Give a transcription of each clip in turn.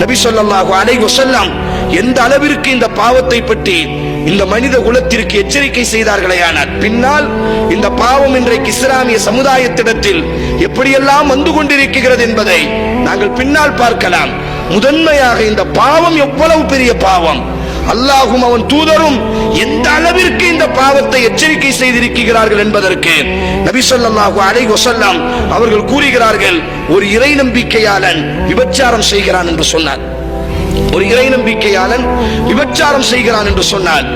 நபி ஸல்லல்லாஹு அலைஹி வஸல்லம் எந்த அளவிற்கு இந்த பாவத்தை பற்றி இந்த மனித குலத்திற்கு எச்சரிக்கை செய்தார்களேயானால், பின்னால் இந்த பாவம் இன்றைக்கு இஸ்லாமிய சமுதாயத்திடத்தில் எப்படியெல்லாம் வந்து கொண்டிருக்கிறது என்பதை நாங்கள் பின்னால் பார்க்கலாம். முதன்மையாக இந்த பாவம் எவ்வளவு பெரிய பாவம், அல்லாஹும் அவன் தூதரும் எந்த அளவிற்கு இந்த பாவத்தை எச்சரிக்கை செய்திருக்கிறார்கள் என்பதற்கு நபி ஸல்லல்லாஹு அலைஹி வஸல்லம் அவர்கள் கூறுகிறார்கள், ஒரு இறை நம்பிக்கையாளன் விபச்சாரம் செய்கிறான் என்று சொன்னார். ஒரு இறை நம்பிக்கையாளன் விபச்சாரம் செய்கிறான் என்று சொன்னால்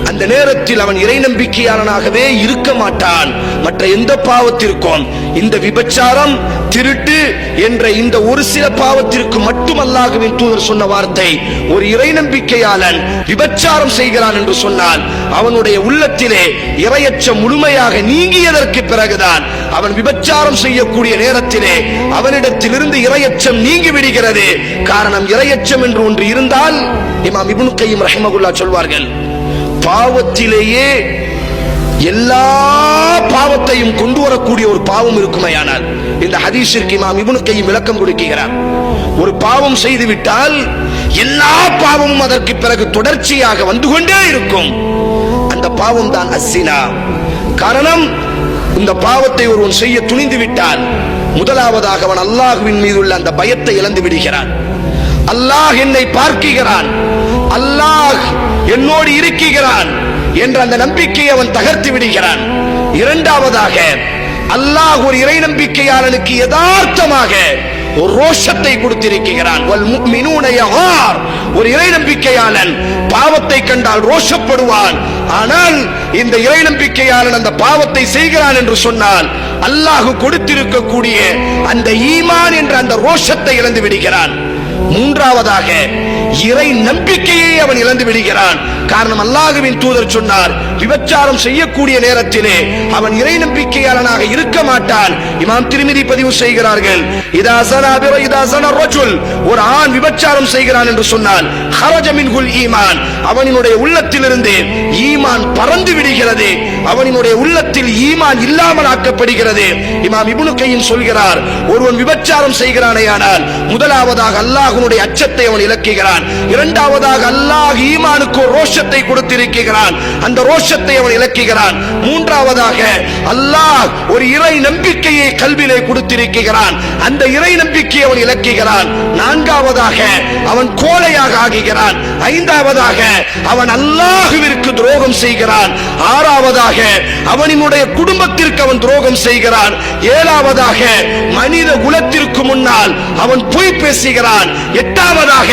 அந்த நேரத்தில் அவன் இறை நம்பிக்கையாளனாகவே இருக்க மாட்டான். மற்ற எந்த பாவத்திற்கும் இந்த விபச்சாரம், திருட்டு என்ற இந்த ஒரு சில பாவத்திற்கு மட்டும் அல்லாஹ்வின் தூதர் சொன்ன வார்த்தை, ஒரு இறை நம்பிக்கையாளன் விபச்சாரம் செய்கிறான் என்று சொன்னால் அவனுடைய உள்ளத்திலே இறையச்சம் முழுமையாக நீங்கியதற்கு பிறகுதான் அவன் விபச்சாரம் செய்யக்கூடிய நேரத்திலே அவனிடத்திலிருந்து இறையச்சம் நீங்கி விடுகிறது. காரணம், இறையச்சம் என்று ஒன்று இருந்தால், இமாம் இப்னு கையிம் ரஹிமஹுல்லாஹ் சொல்வார்கள், பாவத்திலேயே எல்லா பாவத்தையும் கொண்டு வரக்கூடிய ஒரு பாவம் இருக்குமையானால், இந்த ஹதீஸிற்கு இமாம் இப்னு கையிம் விளக்கம் கொடுக்கிறார். ஒரு பாவம் செய்துவிட்டால் எல்லா பாவமும் அதற்கு பிறகு தொடர்ச்சியாக வந்து கொண்டே இருக்கும். அந்த பாவம் தான் அஸ்ஸினா. காரணம், இந்த பாவத்தை ஒருவன் செய்ய துணிந்து விட்டால் முதலாவதாக அவன் அல்லாஹ்வின் மீது உள்ள அந்த பயத்தை இழந்து விடுகிறான். அல்லாஹ் என்னை பார்க்கிறான், அல்லாஹ் என்னோடு இருக்கிறான் என்ற அந்த நம்பிக்கையை அவன் தகர்த்து விடுகிறான். இரண்டாவதாக, அல்லாஹ் ஒரு இறை நம்பிக்கையாளனுக்கு யதார்த்தமாக ஒரு ரோஷத்தை கொடுத்திருக்கிறான். ஒரு இறை நம்பிக்கையாளன் பாவத்தை கண்டால் ரோஷப்படுவான். ஆனால் இந்த இறை நம்பிக்கையாளன் அந்த பாவத்தை செய்கிறான் என்று சொன்னால் அல்லாஹ் கொடுத்திருக்கக்கூடிய அந்த ஈமான் என்ற அந்த ரோஷத்தை இழந்து விடுகிறான். மூன்றாவதாக, இறை நம்பிக்கையை அவன் இழந்து விடுகிறான். காரணம், அல்லாஹ்வின் தூதர் சொன்னார், விபச்சாரம் செய்யக்கூடிய நேரத்திலே அவன் இறை நம்பிக்கையாளனாக இருக்க மாட்டான். இமாம் திர்மிதி பதிவு செய்கிறார்கள், ஒரு ஆண் விபச்சாரம் செய்கிறான் என்று சொன்னால் ஹரஜ மின்ஹுல் ஈமான், அவனுடைய உள்ளத்திலிருந்து ஈமான் பறந்து விடுகிறது, அவனுடைய உள்ளத்தில் ஈமான் இல்லாமல் ஆக்கப்படுகிறது. இமாம் இப்னு கையிம் சொல்கிறார், ஒருவன் விபச்சாரம் செய்கிறானேயானால் முதலாவதாக அல்லாஹ்வுடைய அச்சத்தை அவன் இழக்கிறான். இரண்டாவதாக அல்லாஹ் ஈமானுக்கு ஒரு ரோஷத்தை கொடுத்திருக்கிறான், அந்த ரோஷத்தை அவன் இழக்கிறான். மூன்றாவதாக அல்லாஹ் ஒரு இறை நம்பிக்கையை கல்விலே கொடுத்திருக்கிறான், அந்த இறை நம்பிக்கையை அவன் இழக்கிறான். நான்காவதாக அவன் கோழையாக ஆகிறான். ஐந்தாவதாக அவன் அல்லாஹ்விற்கு துரோகம் செய்கிறான். ஆறாவதாக அவனுடைய குடும்பத்திற்கு அவன் துரோகம் செய்கிறான். ஏழாவதாக மனித குலத்திற்கு முன்னால் அவன் பொய் பேசுகிறான். எட்டாவதாக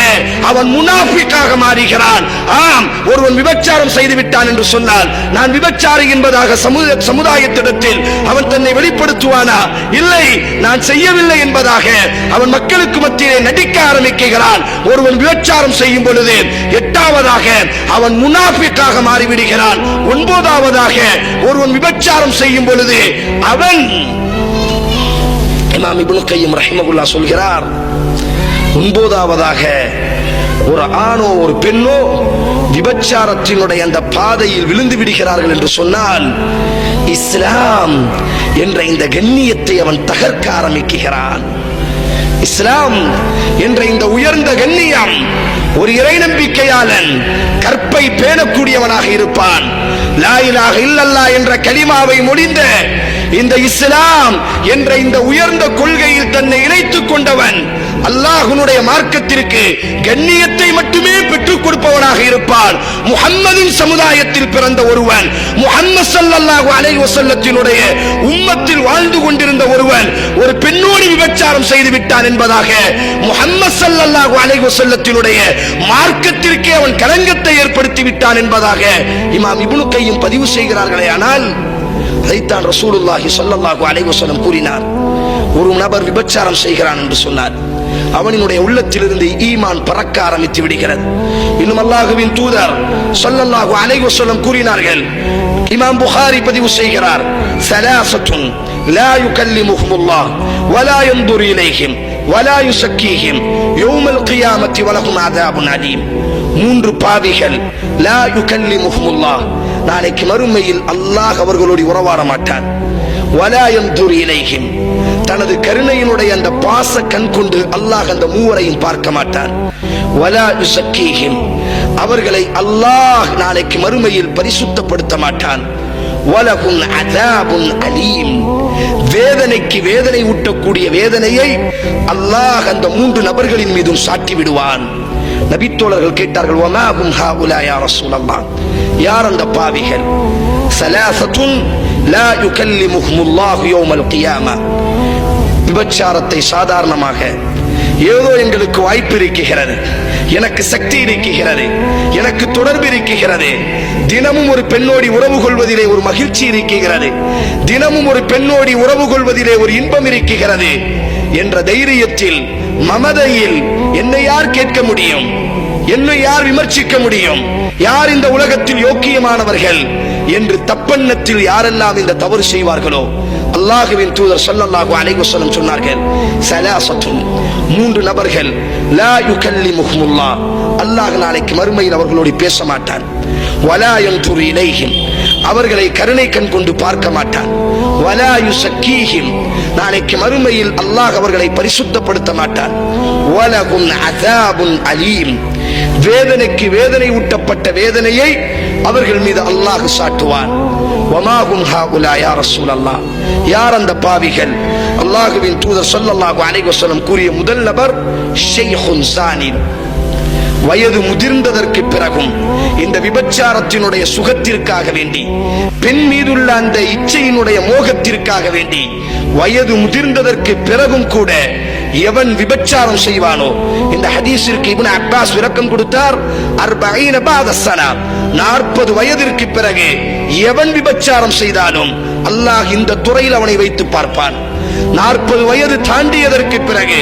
அவன் முனாஃபிக்காக மாறுகிறான். ஆம், ஒருவன் விபச்சாரம் செய்து விட்டான் என்று சொன்னால் நான் விபச்சாரி என்பதாக சமுதாயத்திடத்தில் அவன் தன்னை வெளிப்படுத்துவானா? இல்லை, நான் செய்யவில்லை என்பதாக அவன் மக்களுக்கு மத்தியிலே நடிக்க ஆரம்பிக்கிறான். ஒருவன் விபச்சாரம் செய்யும் பொழுது எட்டாவதாக அவன் முனாஃபிக்காக மாறிவிடுகிறான். ஒன்பதாவதாக ஒருவன் விபச்சாரம் செய்யும் பொழுது அவன், இமாம் இப்னு கையிம் ரஹிமஹுல்லாஹ் சொல்கிறார், ஒன்பதாவதாக ஒரு ஆணோ ஒரு பெண்ணோ விபச்சாரத்தினுடைய அந்த பாதையில் விழுந்து விடுகிறார்கள் என்று சொன்னால் இஸ்லாம் என்ற இந்த கண்ணியத்தை அவன் தகர்க்க ஆரம்பிக்கிறான். இஸ்லாம் என்ற இந்த உயர்ந்த கண்ணியம், ஒரு இறை நம்பிக்கையாளன் கற்பை பேணக்கூடியவனாக இருப்பான். லா இலாஹ இல்லல்லாஹ் என்ற கலிமாவை முடிந்த இந்த இஸ்லாம் என்ற இந்த உயர்ந்த கொள்கையில் தன்னை இணைத்துக் கொண்டவன் அல்லாஹ்வுடைய மார்க்கத்திற்கு கண்ணியத்தை மட்டுமே பெற்றுக் கொடுப்பவனாக இருப்பான். முஹம்மதின் சமுதாயத்தில் பிறந்த ஒருவன், முஹம்மது ஸல்லல்லாஹு அலைஹி வஸல்லத்தினுடைய உம்மத்தில் வாழ்ந்து கொண்டிருந்த ஒருவன் ஒரு பெண்ணோடு விபச்சாரம் செய்து விட்டான் என்பதாக முஹம்மது ஸல்லல்லாஹு அலைஹி வஸல்லத்தினுடைய மார்க்கத்திற்கே அவன் களங்கத்தை ஏற்படுத்தி விட்டான் என்பதாக இமாம் இப்னு கையிம் பதிவு செய்கிறார்களே. ஆனால் அதைத்தான் ரசூலுல்லாஹி ஸல்லல்லாஹு அலைஹி வஸல்லம் கூறினார். ஒரு நபர் விபச்சாரம் செய்கிறான் என்று சொன்னார், அவனுடைய உள்ளத்திலிருந்து ஈமான் பறக்க ஆரம்பித்து விடுகிறது. இன்னும் அல்லாஹ்வின் தூதர் ஸல்லல்லாஹு அலைஹி வஸல்லம் கூறினார்கள், இமாம் புகாரி பதிவு செய்கிறார், ஸலாஸத்துன் லா யுகல்லிமுஹுமுல்லாஹ் வலா யன்துரு இலைஹிம் வலா யுஸக்கீஹிம் யௌமல் கியாமத்தி வலஹும் அஸாபுன் அலீம். மூன்று பாவிகள், லா யுகல்லிமுஹுமுல்லாஹ், நாளைக்கு மறுமையில் அல்லாஹ் அவர்களோடு உறவாட மாட்டான். வலா யன்துரு இலைஹிம், தனது கருணையினுடைய அந்த பாச கண் கொண்டு அல்லாஹ் அந்த மூவரையும் பார்க்க மாட்டான். வலா யுஸக்கீஹிம், அவர்களை அல்லாஹ் நாளைக்கு மறுமையில் பரிசுத்தப்படுத்த மாட்டான். வலஹும் அஸாபுன் அலீம், வேதனைக்கு வேதனை ஊட்டக்கூடிய வேதனையை அல்லாஹ் அந்த மூன்று நபர்களின் மீதும் சாட்டி விடுவான். நபித்தோழர்கள் கேட்டார்கள், வமா ஹும் ஹாஉலா யா ரசூலல்லாஹ், யார் அந்த பாவிகள்? ஸலாஸத்துன் லா யுகல்லிமுஹுமுல்லாஹு யௌமல் கியாமா, விபச்சாரத்தை சாதாரணமாக ஏதோ எங்களுக்கு வாய்ப்பு இருக்குகிறது, எனக்கு சக்தி இருக்குகிறது, எனக்கு தொடர்பு இருக்குகிறது, தினமும் ஒரு பெண்ணோடி உறவு கொள்வதிலே ஒரு மகிழ்ச்சி இருக்குகிறது, தினமும் ஒரு பெண்ணோடி உறவு கொள்வதிலே ஒரு இன்பம் இருக்குகிறது என்ற தைரியத்தில், மமதையில் என்னை யார் கேட்க முடியும், என்னை யார் விமர்சிக்க முடியும், யார் இந்த உலகத்தில் யோக்கியமானவர்கள் என்று தப்பெண்ணத்தில் யாரெல்லாம் இந்த தவறு செய்வார்களோ, அல்லாஹ்வின் தூதர் ஸல்லல்லாஹு அலைஹி வஸல்லம் சொன்னார்கள், ஸலாஸத்துன், மூன்று நபர்கள், லா யுகல்லிமுஹுமுல்லாஹ், அல்லாஹ் நாளைக்கு மறுமையில் அவர்களோடு பேச மாட்டான். வலா யன்துரு இலைஹிம், அவர்களை கருணை கண் கொண்டு பார்க்க மாட்டான். வலா யுஸக்கீஹிம், நாளைக்கு மறுமையில் அல்லாஹ் அவர்களை பரிசுத்தப்படுத்த மாட்டான். வலஹும் அஸாபுன் அலீம், வேதனைக்கு வேதனை ஊட்டப்பட்ட வேதனையை அவர்கள் மீது அல்லாஹ் சாட்டுவான். வமா ஹும் ஹாஉலா யா ரசூலல்லாஹ், யார் அந்த பாவிகள்? அல்லாஹ்வின் தூதர் ஸல்லல்லாஹு அலைஹி வஸல்லம் கூறிய முதல் நபர் ஷைஹுன் ஸானின், வயது முதிர்ந்ததற்கு பிறகும் இந்த விபச்சாரத்தினுடைய சுகத்திற்காக வேண்டி, பெண் மீதுள்ள அந்த இச்சையினுடைய மோகத்திற்காக வேண்டி வயது முதிர்ந்ததற்கு பிறகும் கூட எவன் விபச்சாரம் செய்வானோ, இந்த ஹதீஸிற்கு இப்னு அப்பாஸ் விளக்கம் கொடுத்தார், 40 பாத ஸனா, 40 வயதிற்கு பிறகு எவன் விபச்சாரம் செய்தாலும் அல்லாஹ் இந்த துறையில் அவனை வைத்து பார்ப்பான். 40 வயது தாண்டியதற்கு பிறகு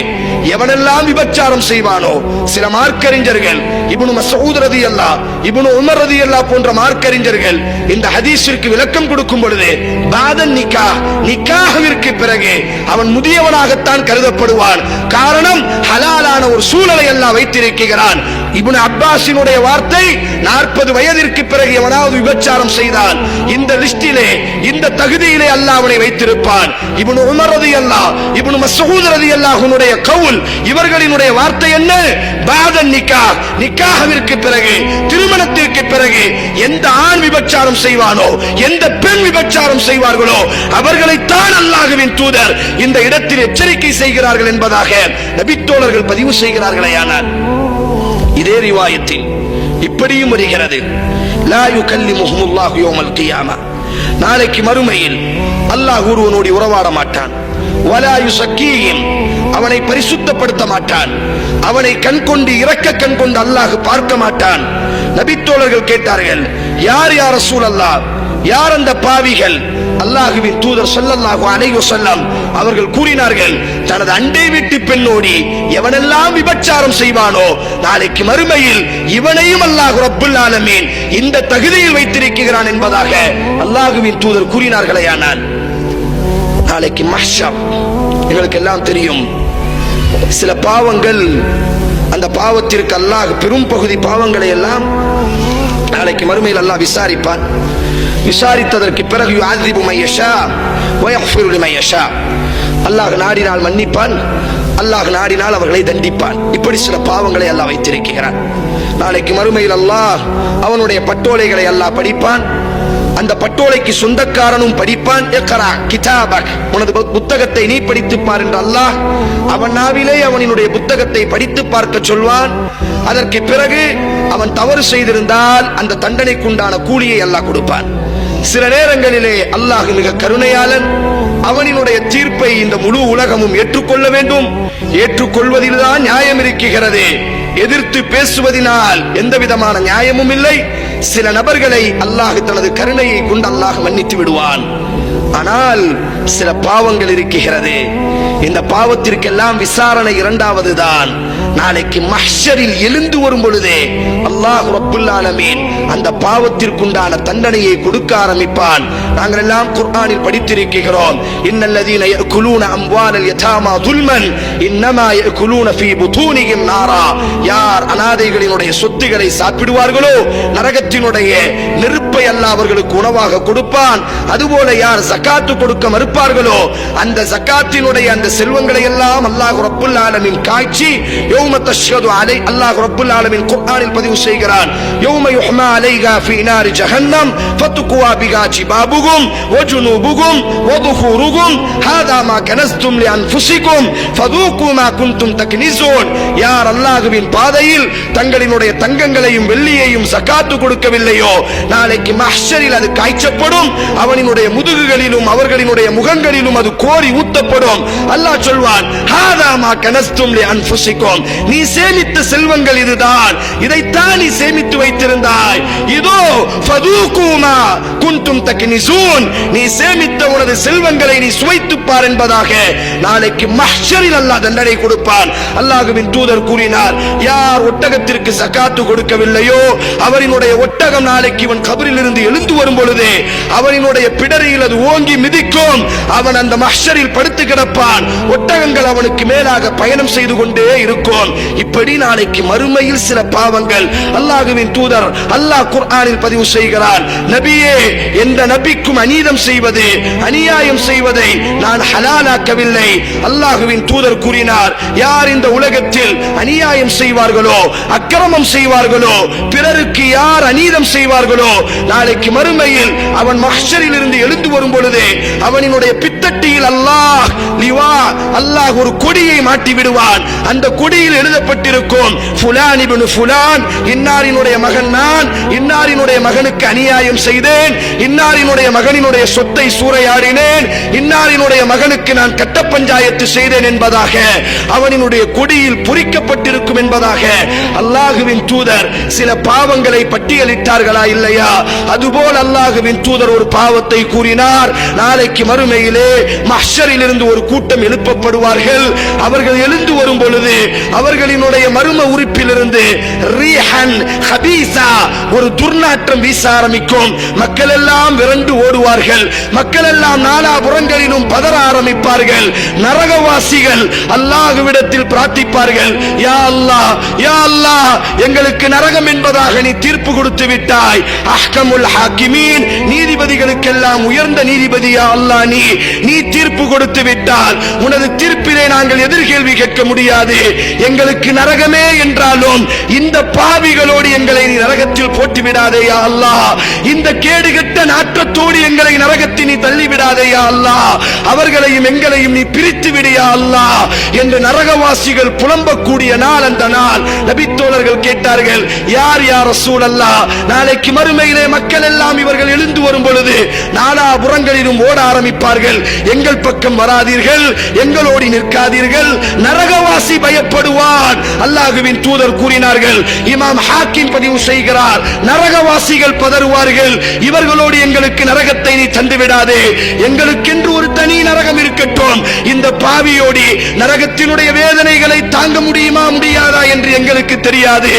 எவனெல்லாம் விபச்சாரம் செய்வானோ, சில மார்க்கறிஞர்கள், இப்னு மஸ்ஊத் ரலியல்லாஹு, இப்னு உமர் ரலியல்லாஹு போன்ற மார்க்கறிஞர்கள் இந்த ஹதீஸிற்கு விளக்கம் கொடுக்கும் பொழுது, பாதன் நிக்காஹ், நிக்காஹ்விற்கு பிறகு அவன் முதியவனாகத்தான் கருதப்படுவான். காரணம், ஹலாலான ஒரு சூழலை அல்லாஹ் வைத்திருக்கிறான். இப்னு அப்பாஸினுடைய வார்த்தை, 40 வயதிற்கு பிறகு எவனாவது விபச்சாரம் செய்தால் இந்த லிஸ்டிலே, இந்த தகுதியிலே அல்லாஹ் அவனை வைத்திருப்பான். இப்னு உமர் ரலியல்லாஹு, இப்னு மஸ்ஊத் ரலியல்லாஹுனுடைய கவுல், இவர்களினுடைய வார்த்தை என்ன? பாதன் நிக்காஹ், நிக்காஹ்விற்கு பிறகு, திருமணத்திற்கு பிறகு எந்த ஆண் விபச்சாரம் செய்வானோ, எந்த பெண் விபச்சாரம் செய்வார்களோ அவர்களைத்தான் அல்லாஹ்வின் தூதர் இந்த இடத்தில் எச்சரிக்கை செய்கிறார்கள் என்பதாக நபித்தோழர்கள் பதிவு செய்கிறார்களேயானால், இதே ரிவாயத்தில் இப்படியும் வருகிறது, லா யுகல்லிமுஹுமுல்லாஹு யௌமல் கியாமா, நாளைக்கு மறுமையில் அல்லாஹ் ஒருவனோடு உறவாட மாட்டான். வலா யுஸக்கீஹிம், அவனை பரிசுத்தப்படுத்த மாட்டான். அவனை கண் கொண்டு, இரக்க கண் கொண்டு அல்லாஹ் பார்க்க மாட்டான். நபித்தோழர்கள் கேட்டார்கள், யார் யா ரசூலல்லாஹ், யார் அந்த பாவிகள்? அல்லாஹ்வின் தூதர் ஸல்லல்லாஹு அலைஹி வஸல்லம் அவர்கள் கூறினார்கள், தனது அண்டை வீட்டு பெண்ணோடி எவனெல்லாம் விபச்சாரம் செய்வானோ நாளைக்கு மறுமையில் இவனையும் அல்லாஹ் ரப்புல் ஆலமீன் இந்த தகுதியில் வைத்திருக்கிறான் என்பதாக அல்லாஹ்வின் தூதர் கூறினார்களேயானால், நாளைக்கு மஹ்ஷர், எங்களுக்கு எல்லாம் தெரியும், சில பாவங்கள், அந்த பாவத்திற்கு அல்லாஹ் பெரும் பகுதி பாவங்களை எல்லாம் நாளைக்கு மறுமையில் அல்லாஹ் விசாரிப்பான். விசாரித்ததற்கு பிறகு யுஅذிபு மன் யஷா வ யக்ஃபிரு லிமன் யஷா, அல்லாஹ் நாடினால் மன்னிப்பான், அல்லாஹ் நாடினால் அவர்களை தண்டிப்பான். இப்படி சில பாவங்களை அல்லாஹ் வைத்திருக்கிறான். நாளைக்கு மறுமையில் அல்லாஹ் அவனுடைய பட்டோலைகளை அல்லாஹ் படிப்பான். அந்த பட்டோலைக்கு சொந்தக்காரனும் படிப்பான். இக்ரா கிதாபக், உனது புத்தகத்தை நீ படித்துப் பார் என்று அல்லாஹ் அவன் நாவிலே அவனுடைய புத்தகத்தை படித்து பார்க்க சொல்வான். அதற்கு பிறகு அவன் தவறு செய்திருந்தால் அந்த தண்டனைக்குண்டான கூலியை அல்லாஹ் கொடுப்பான். சில நேரங்களிலே அல்லாஹ் மிக கருணையாளன், அவனினுடைய தீர்ப்பை இந்த முழு உலகமும் ஏற்றுக்கொள்ள வேண்டும். ஏற்றுக்கொள்வதில்தான் நியாயம் இருக்கிறது, எதிர்த்து பேசுவதனால் எந்த விதமான நியாயமும் இல்லை. சில நபர்களை அல்லாஹ் தனது கருணையை கொண்டு அல்லாஹ் மன்னித்து விடுவான். ஆனால் சில பாவங்கள் இருக்கிறது, இந்த பாவத்திற்கெல்லாம் விசாரணை இரண்டாவது தான். நாளைக்கு மஹ்ஷரில் எழுந்து வரும் பொழுதே அல்லாஹ் ரப்புல் ஆலமீன் அந்த பாவத்திற்குண்டான தண்டனையை கொடுக்க ஆரம்பிப்பான். நாங்கள் எல்லாம் குர்ஆனில் படித்திருக்கிறோம், இன்னல்லதீன யஅகுலூன அம்வாலல் யதாமா துல்மன் இன்னமா யஅகுலூன ஃபீ புதூனிஹிம் நாரா. யார் அனாதைகளினுடைய சொத்துக்களை சாப்பிடுவார்களோ நரகத்தினுடைய நெருப்பை அல்லாஹ் அவர்களுக்கு உணவாக கொடுப்பான். அதுபோல யார் ஜகாத்து கொடுக்க மறுப்பார்களோ அந்த ஜகாத்தினுடைய அந்த செல்வங்களை எல்லாம் அல்லாஹ் ரப்புல் ஆலமீன் காய்ச்சி யௌம தஷ்ஹது அலை அல்லாஹ் ரப்புல் ஆலமீன் குர்ஆனில் பதிவு செய்கிறான், யௌம யுஹ்மா அலைஹா ஃபீ நாரி ஜஹன்னம் ஃபதுக்வா பிஹா ஜிபாபுகும் வஜுனூபுகும் வதுஹூருகும் ஹாதா மா கனஸ்தும் லிஅன்ஃபுஸிகும் ஃபதூகு மா குன்தும் தக்னிஸூன். யார் அல்லாஹ்வின் பாதையில் தங்களினுடைய தங்கங்களையும் வெள்ளியையும் ஜகாத்து கொடுக்கவில்லையோ நாளைக்கு மஹ்ஷரில் அது காய்ச்சப்படும். அவனினுடைய முதுகுகளிலும் அவர்களினுடைய முகங்களிலும் அது கோரி ஊத்தப்படும். அல்லாஹ் சொல்வான், ஹாதா மா கனஸ்தும் லிஅன்ஃபுஸிகும். நீ சேமித்த செல்வங்கள் இதுதான், இதைத்தான் நீ சேமித்து வைத்திருந்தாய். இதோ ஃபதூகு மா குன்தும் தக்னிஸூன். நீ சேமித்த உனது செல்வங்களை நீ சுவைத்து பார் என்பதாக நாளைக்கு மஹ்ஷரில் அல்லாஹ் தண்டனை கொடுப்பான். அல்லாஹ்வின் தூதர் கூறினார், யார் ஒட்டகத்திற்கு ஜகாத்து கொடுக்கவில்லையோ அவரினுடைய ஒட்டகம் நாளைக்கு இவன் கபரில் இருந்து எழுந்து வரும் பொழுது அவனினுடைய பிடரியில் அது ஓங்கி மிதிக்கும். அவன் அந்த மஹ்ஷரில் படுத்து கிடப்பான். ஒட்டகங்கள் அவனுக்கு மேலாக பயணம் செய்து கொண்டே இருக்கும். இப்படி நாளைக்கு மறுமையில் சில பாவங்கள் அல்லாஹ்வின் தூதர் அல்லாஹ் குர்ஆனில் பதிவு செய்கிறான். நபியே, எந்த நபிக்கும் அநீதம் செய்வது அநியாயம் செய்வதை நான் ஹலாலாக்கவில்லை. அல்லாஹ்வின் தூதர் கூறினார், யார் இந்த உலகத்தில் அநியாயம் செய்வார்களோ அக்கிரமம் செய்வார்களோ பிறருக்கு யார் அநீதம் செய்வார்களோ நாளைக்கு மறுமையில் அவன் மஹ்ஷரில் இருந்து எழுந்து வரும் பொழுது அவனினுடைய பித்தட்டியில் அல்லாஹ் லிவா அல்லாஹ் ஒரு கொடியை மாட்டி விடுவான். அந்த கொடியில் எழுதப்பட்டிருக்கும், ஃபுலான் இப்னு ஃபுலான், இன்னாரினுடைய மகன் நான், இன்னாரினுடைய மகனுக்கு அநியாயம் செய்தேன், இன்னாரினுடைய மகனினுடைய சொத்தை சூறையாடினேன், இன்னாரினுடைய மகனுக்கு நான் கட்ட பஞ்சாயத்து செய்தேன் என்பதாக அவனினுடைய கொடியில் பொறிக்கப்பட்டிருக்கும் என்பதாக அல்லாஹ்வின் தூதர் சில பாவங்களை பட்டியலிட்டார்களா இல்லையா? அதுபோல் அல்லாஹ்வின் தூதர் ஒரு பாவத்தை கூறினார். நாளைக்கு மறுமையிலே மஹ்ஷரில் இருந்து ஒரு கூட்டம் எழுப்பப்படுவார்கள். அவர்கள் எழுந்து வரும் பொழுது அவர்களினுடைய மர்ம உறுப்பிலிருந்து ரீஹன் ஹபீஸா ஒரு துர்நாற்றம் வீச ஆரம்பிக்கும். மக்கள் எல்லாம் விரண்டு ஓடுவார்கள். மக்கள் எல்லாம் நாலாபுறங்களிலும் பதற ஆரம்பிப்பார்கள். நரகவாசிகள் அல்லாஹ்விடத்தில் பிரார்த்திப்பார்கள், யா அல்லாஹ், யா அல்லாஹ், எங்களுக்கு நரகம் என்பதாக நீ தீர்ப்பு கொடுத்து விட்டாய். அஹ்கமுல் ஹாக்கிமீன், நீதிபதிகளுக்கெல்லாம் உயர்ந்த நீதிபதி யா அல்லாஹ், நீ தீர்ப்பு கொடுத்து விட்டால் உனது தீர்ப்பிலே நாங்கள் எதிர்கேள்வி கேட்க முடியாது. எங்களுக்கு நரகமே என்றாலும் இந்த பாவிகளோடு எங்களை நீ நரகத்தில் போட்டு விடாதே யா அல்லாஹ். இந்த கேடுகெட்ட நாற்றத்தோடு எங்களை நரகத்தில் நீ தள்ளி விடாதே யா அல்லாஹ். அவர்களையும் எங்களையும் நீ பிரித்து விடு யா அல்லாஹ் என்று நரகவாசிகள் புலம்பக்கூடிய நாள் அந்த நாள். நபித்தோழர்கள் கேட்டார்கள், யார் யா ரசூலல்லாஹ், நாளைக்கு மறுமையிலே மக்கள் எல்லாம் இவர்கள் எழுந்து வரும் பொழுது நாலாபுறங்களிலும் ஓட ஆரம்பிப்பார்கள். எங்கள் பக்கம் வராதீர்கள், எங்களோடு நிற்காதீர்கள், நரகவாசி பயப்படுவான். அல்லாஹ்வின் தூதர் கூறினார்கள், இமாம் ஹாக்கிம் பதிவு செய்கிறார், நரகவாசிகள் பதறுவார்கள், இவர்களோடு எங்களுக்கு நரகத்தை நீ தந்து விடாதே, எங்களுக்கென்று ஒரு தனி நரகம் இருக்கட்டும். இந்த பாவியோடி நரகத்தினுடைய வேதனைகளை தாங்க முடியுமா முடியாதா என்று எங்களுக்கு தெரியாது.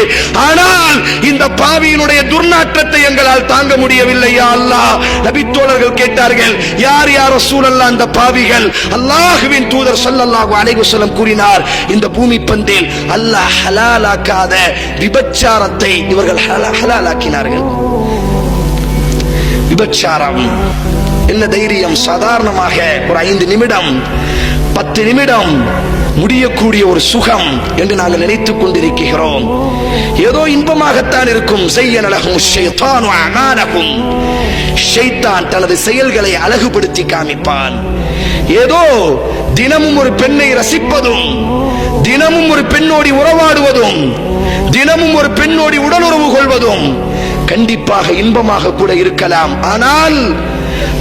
ஆனால் இந்த பாவியினுடைய துர்நாற்றத்தை எங்களால் தாங்க முடியவில்லை யா அல்லாஹ். நபித்தோழர்கள் கேட்டார்கள், யார் யா ரசூலல்லாஹ் அந்த பாவிகள்? அல்லாஹ்வின் தூதர் ஸல்லல்லாஹு அலைஹி வஸல்லம் கூறினார், இந்த பூமி பந்தில் அல்லாஹ் ஹலாலாக்காத விபச்சாரத்தை இவர்கள் ஹலாலாக்கினார்கள். விபச்சாரம் என்ன தைரியம்? சாதாரணமாக ஒரு 5 நிமிடம் 10 நிமிடம் முடியக்கூடிய ஒரு சுகம் என்று நாங்கள் நினைத்துக் கொண்டிருக்கிறோம். ஏதோ இன்பமாகத்தான் இருக்கும். ஸையன லஹும் ஷைத்தானு அமாலஹும், ஷைத்தான் தனது செயல்களை அழகுபடுத்தி காமிப்பான். ஏதோ தினமும் ஒரு பெண்ணை ரசிப்பதும், தினமும் ஒரு பெண்ணோடி உறவாடுவதும், தினமும் ஒரு பெண்ணோடி உடலுறவு கொள்வதும் கண்டிப்பாக இன்பமாக கூட இருக்கலாம். ஆனால்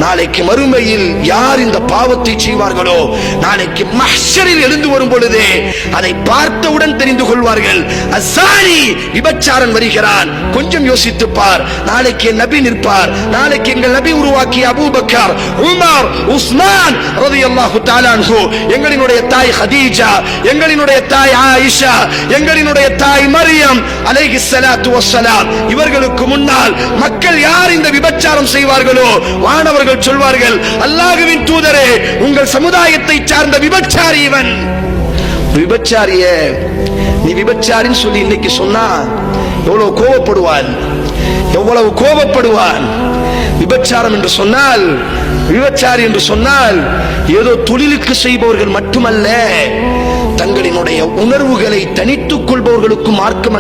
நாளைக்கு மறுமையில் யார் இந்த பாவத்தை செய்வார்களோ நாளைக்கு மஹ்ஷரில் எழுந்து வரும் பொழுதே அதை பார்த்தவுடன் தெரிந்து கொள்வார்கள். அஸ்ஸானி, விபச்சாரன் வருகிறான். கொஞ்சம் யோசித்து பார். நாளைக்கு நபி நிற்பார். நாளைக்கு எங்கள் நபி உருவாக்கிய அபூபக்கர், உமர், உஸ்மான் ரலியல்லாஹு தஆலா அன்ஹு, எங்களினுடைய தாய் ஹதீஜா, எங்களினுடைய தாய் ஆயிஷா, எங்களினுடைய தாய் மரியம் அலைஹிஸ்ஸலாத்து வஸ்ஸலாம், இவர்களுக்கு முன்னால் மக்கள் யார் இந்த விபச்சாரம் செய்வார்களோ வானவர்கள் சொல்வார்கள், அல்லாஹ்வின் தூதரே, உங்கள் சமுதாயத்தை சார்ந்த விபச்சாரி இவன். விபச்சாரிய நீ விபச்சாரின்னு சொல்லி இன்னைக்கு சொன்னா எவ்வளவு கோபப்படுவான், எவ்வளவு கோபப்படுவான். விபச்சாரம் என்று சொன்னால், விபச்சாரி என்று சொன்னால் ஏதோ தொழிலுக்கு செய்பவர்கள் மட்டுமல்ல, தங்களினுடைய உணர்வுகளை தனித்துக் கொள்பவர்களுக்கும் மார்க்கம்